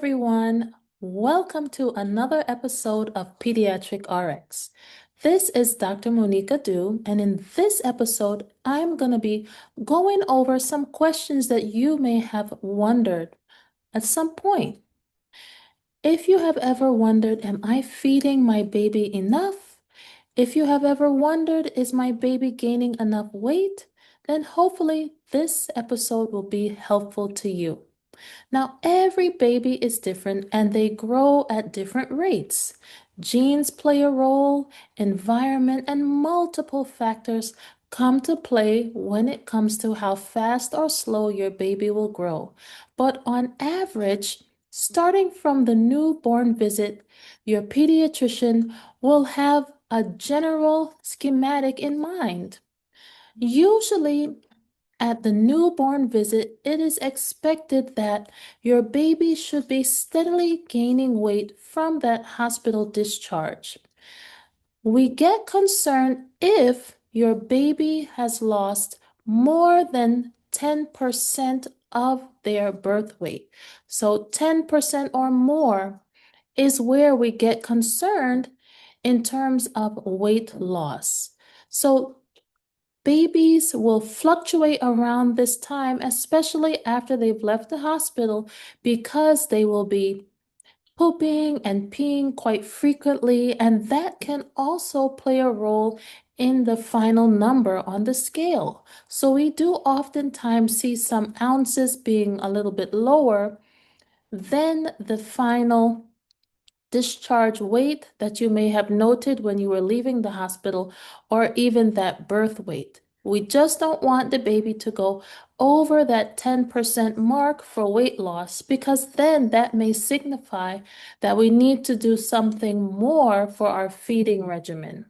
everyone. Welcome to another episode of Pediatric RX. This is Dr. Monica Du, and in this episode, I'm going to be going over some questions that you may have wondered at some point. If you have ever wondered, am I feeding my baby enough? If you have ever wondered, is my baby gaining enough weight? Then hopefully this episode will be helpful to you. Now, every baby is different and they grow at different rates. Genes play a role, environment, and multiple factors come to play when it comes to how fast or slow your baby will grow. But on average, starting from the newborn visit, your pediatrician will have a general schematic in mind. Usually, at the newborn visit, it is expected that your baby should be steadily gaining weight from that hospital discharge. We get concerned if your baby has lost more than 10% of their birth weight. So 10% or more is where we get concerned in terms of weight loss. So babies will fluctuate around this time, especially after they've left the hospital, because they will be pooping and peeing quite frequently, and that can also play a role in the final number on the scale. So we do oftentimes see some ounces being a little bit lower than the final discharge weight that you may have noted when you were leaving the hospital, or even that birth weight. We just don't want the baby to go over that 10% mark for weight loss, because then that may signify that we need to do something more for our feeding regimen.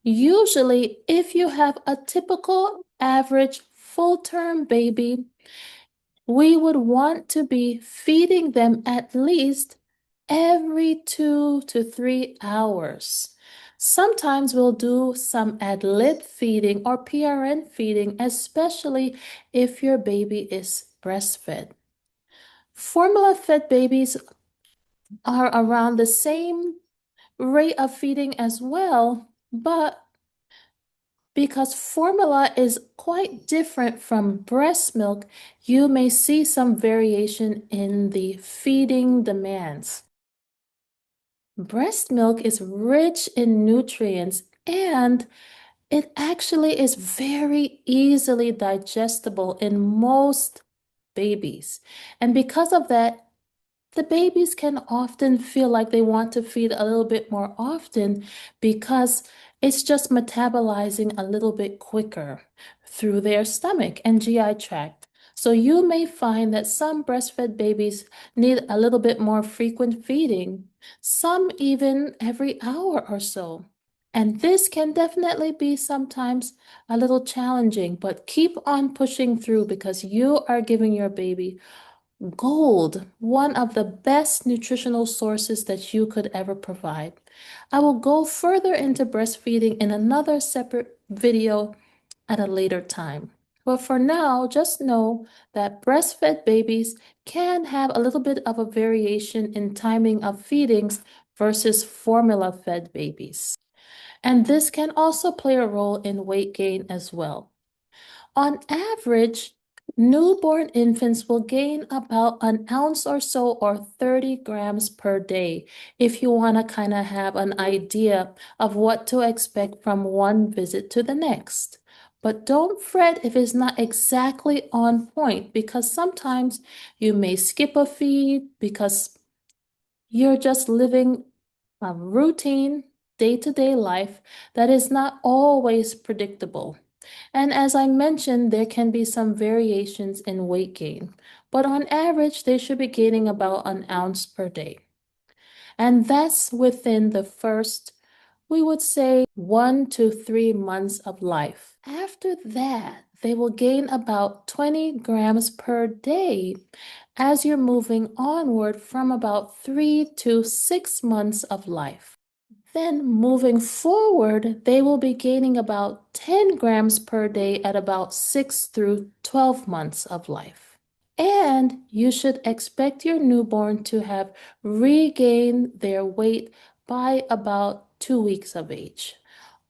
Usually, if you have a typical average full-term baby, we would want to be feeding them at least every 2 to 3 hours. Sometimes we'll do some ad-lib feeding or PRN feeding, especially if your baby is breastfed. Formula-fed babies are around the same rate of feeding as well, but because formula is quite different from breast milk, you may see some variation in the feeding demands. Breast milk is rich in nutrients and it actually is very easily digestible in most babies. And because of that, the babies can often feel like they want to feed a little bit more often because it's just metabolizing a little bit quicker through their stomach and GI tract. So you may find that some breastfed babies need a little bit more frequent feeding, some even every hour or so. And this can definitely be sometimes a little challenging, but keep on pushing through because you are giving your baby gold, one of the best nutritional sources that you could ever provide. I will go further into breastfeeding in another separate video at a later time. But for now, just know that breastfed babies can have a little bit of a variation in timing of feedings versus formula-fed babies. And this can also play a role in weight gain as well. On average, newborn infants will gain about an ounce or so, or 30 grams per day, if you want to kind of have an idea of what to expect from one visit to the next. But don't fret if it's not exactly on point, because sometimes you may skip a feed because you're just living a routine day-to-day life that is not always predictable. And as I mentioned, there can be some variations in weight gain, but on average, they should be gaining about an ounce per day. And that's within the first, we would say, 1 to 3 months of life. After that, they will gain about 20 grams per day as you're moving onward from about 3 to 6 months of life. Then moving forward, they will be gaining about 10 grams per day at about 6 through 12 months of life. And you should expect your newborn to have regained their weight by about 2 weeks of age.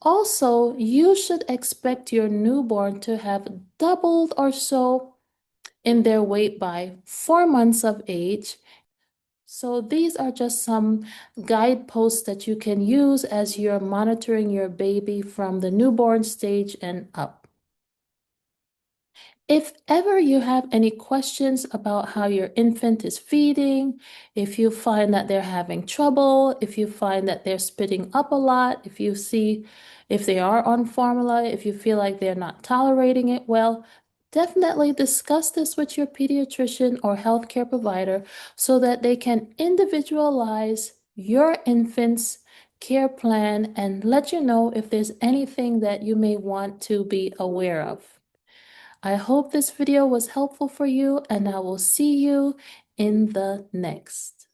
Also, you should expect your newborn to have doubled or so in their weight by 4 months of age. So these are just some guideposts that you can use as you're monitoring your baby from the newborn stage and up. If ever you have any questions about how your infant is feeding, if you find that they're having trouble, if you find that they're spitting up a lot, if you see if they are on formula, if you feel like they're not tolerating it well, definitely discuss this with your pediatrician or healthcare provider so that they can individualize your infant's care plan and let you know if there's anything that you may want to be aware of. I hope this video was helpful for you, and I will see you in the next.